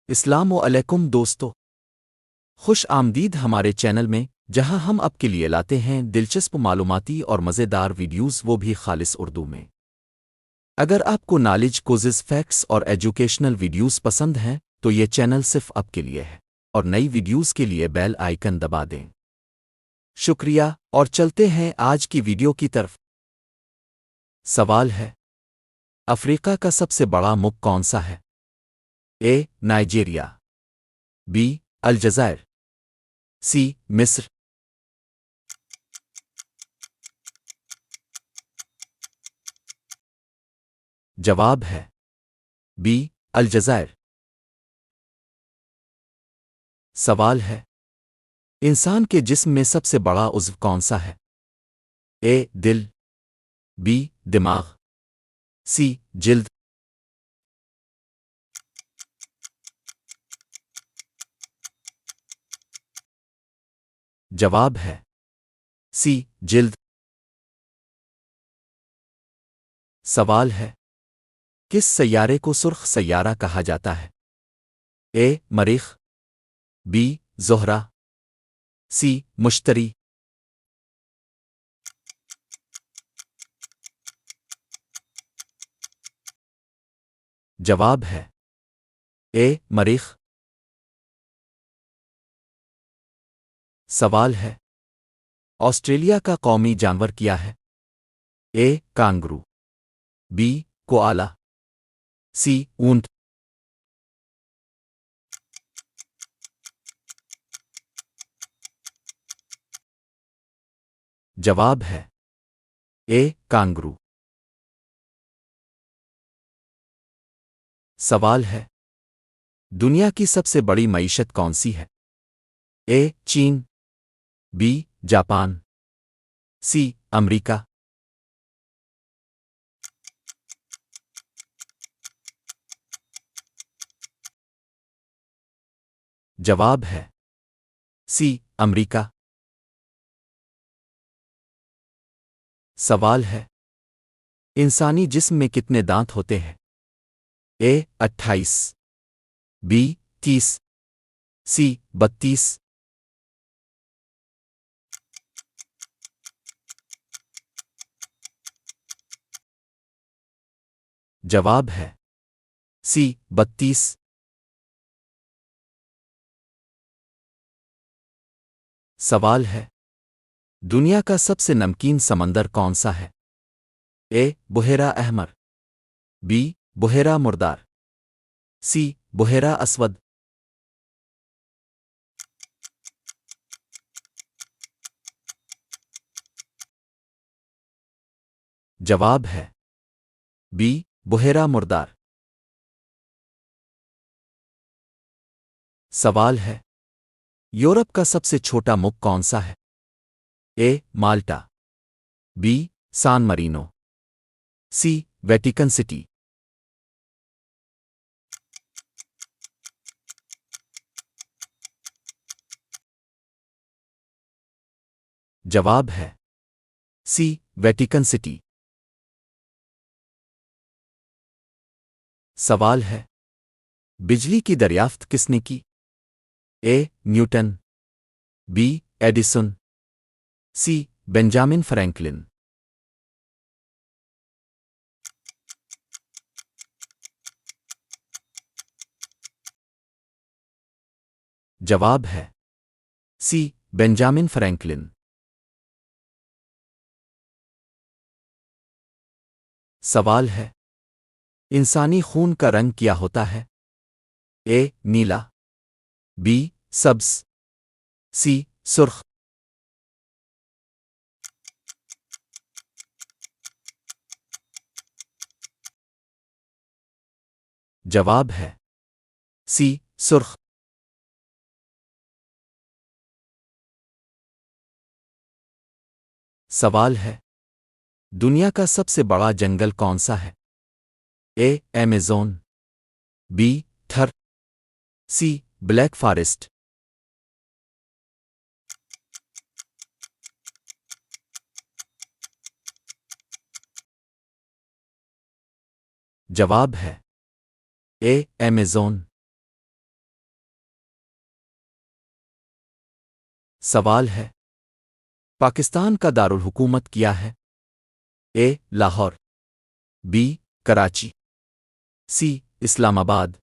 अस्सलामु अलैकुम दोस्तों। खुश आमदीद हमारे चैनल में, जहां हम आपके लिए लाते हैं दिलचस्प मालूमाती और मज़ेदार वीडियोस, वो भी खालिस उर्दू में। अगर आपको नॉलेज, क्विज़ेस, फैक्ट्स और एजुकेशनल वीडियोस पसंद हैं तो ये चैनल सिर्फ आपके लिए है। और नई वीडियोस के लिए बेल आइकन दबा दें। शुक्रिया। और चलते हैं आज की वीडियो की तरफ। सवाल है, अफ्रीका का सबसे बड़ा मुल्क कौन सा है? ए. Nigeria, B. अलजज़ायर, सी. मिस्र। जवाब है बी. अलजज़ायर। सवाल है, इंसान के जिस्म में सबसे बड़ा उज़्व कौन सा है? ए. दिल, बी. दिमाग, सी. जिल्द। जवाब है सी. जिल्द। सवाल है, किस सैयारे को सुर्ख सैयारा कहा जाता है? ए. मरीख, बी. ज़ोहरा, सी. मुश्तरी। जवाब है ए. मरीख। सवाल है, ऑस्ट्रेलिया का कौमी जानवर क्या है? ए. कांगरू, बी. कोआला, सी. ऊंट। जवाब है ए. कांगरू। सवाल है, दुनिया की सबसे बड़ी मईशत कौन सी है? ए. चीन, बी. जापान, सी. अमरीका। जवाब है सी. अमरीका। सवाल है, इंसानी जिस्म में कितने दांत होते हैं? ए. 28, बी. 30, सी. 32। जवाब है सी. 32। सवाल है, दुनिया का सबसे नमकीन समंदर कौन सा है? ए. बुहेरा अहमर, बी. बुहेरा मुर्दार, सी. बुहेरा असवद। जवाब है बी. बुहेरा मुर्दार। सवाल है, यूरोप का सबसे छोटा मुल्क कौन सा है? A. Malta, B. San Marino, C. Vatican City. जवाब है सी. Vatican city. सवाल है, बिजली की दरियाफ्त किसने की? A. Newton, B. Edison, C. Benjamin Franklin. जवाब है सी. Benjamin Franklin. सवाल है, इंसानी खून का रंग क्या होता है? ए. नीला, बी. सब्ज, सी. सुर्ख। जवाब है सी. सुर्ख। सवाल है, दुनिया का सबसे बड़ा जंगल कौन सा है? A. Amazon, B. Thar, C. Black forest. जवाब है ए. अमेज़न। सवाल है, पाकिस्तान का दारुल हुकूमत क्या है? ए. लाहौर, बी. कराची, सी. इस्लामाबाद।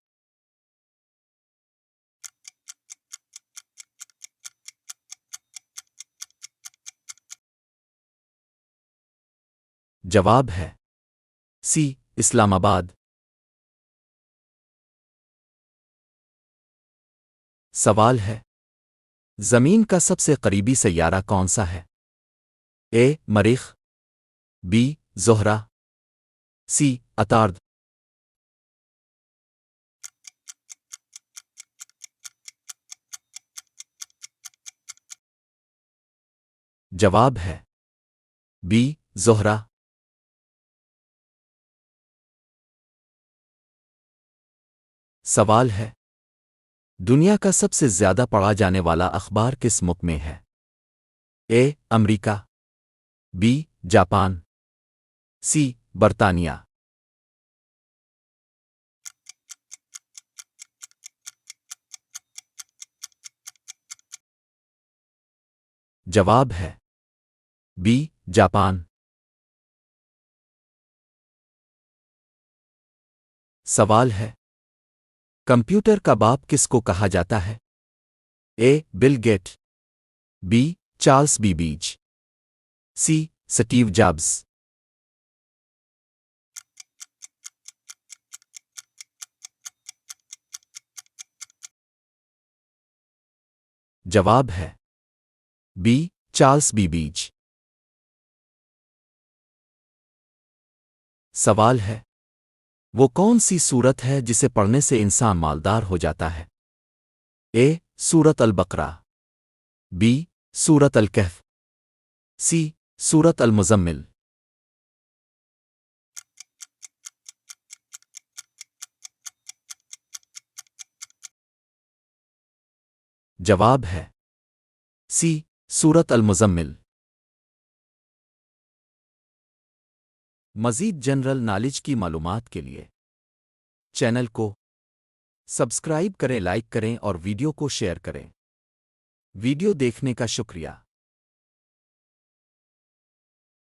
जवाब है सी. इस्लामाबाद। सवाल है, जमीन का सबसे करीबी सैयारा कौन सा है? ए. मरीख, बी. ज़ोहरा, सी. अतार्द। जवाब है बी. ज़ोहरा। सवाल है, दुनिया का सबसे ज्यादा पढ़ा जाने वाला अखबार किस मुल्क में है? ए. अमरीका, बी. जापान, सी. बर्तानिया। जवाब है बी. जापान। सवाल है, कंप्यूटर का बाप किसको कहा जाता है? A. Bill Gate, B. Charles Babbage, C. Steve Jobs. जवाब है बी. चार्ल्स बीबीज। सवाल है, वो कौन सी सूरत है जिसे पढ़ने से इंसान मालदार हो जाता है? ए. सूरत अल बकरा, बी. सूरत अल कहफ, सी. सूरत अल मुज़म्मिल। जवाब है सी. सूरत अल मुज़म्मिल। मज़ीद जनरल नॉलेज की मालूमात के लिए चैनल को सब्सक्राइब करें, लाइक करें और वीडियो को शेयर करें। वीडियो देखने का शुक्रिया।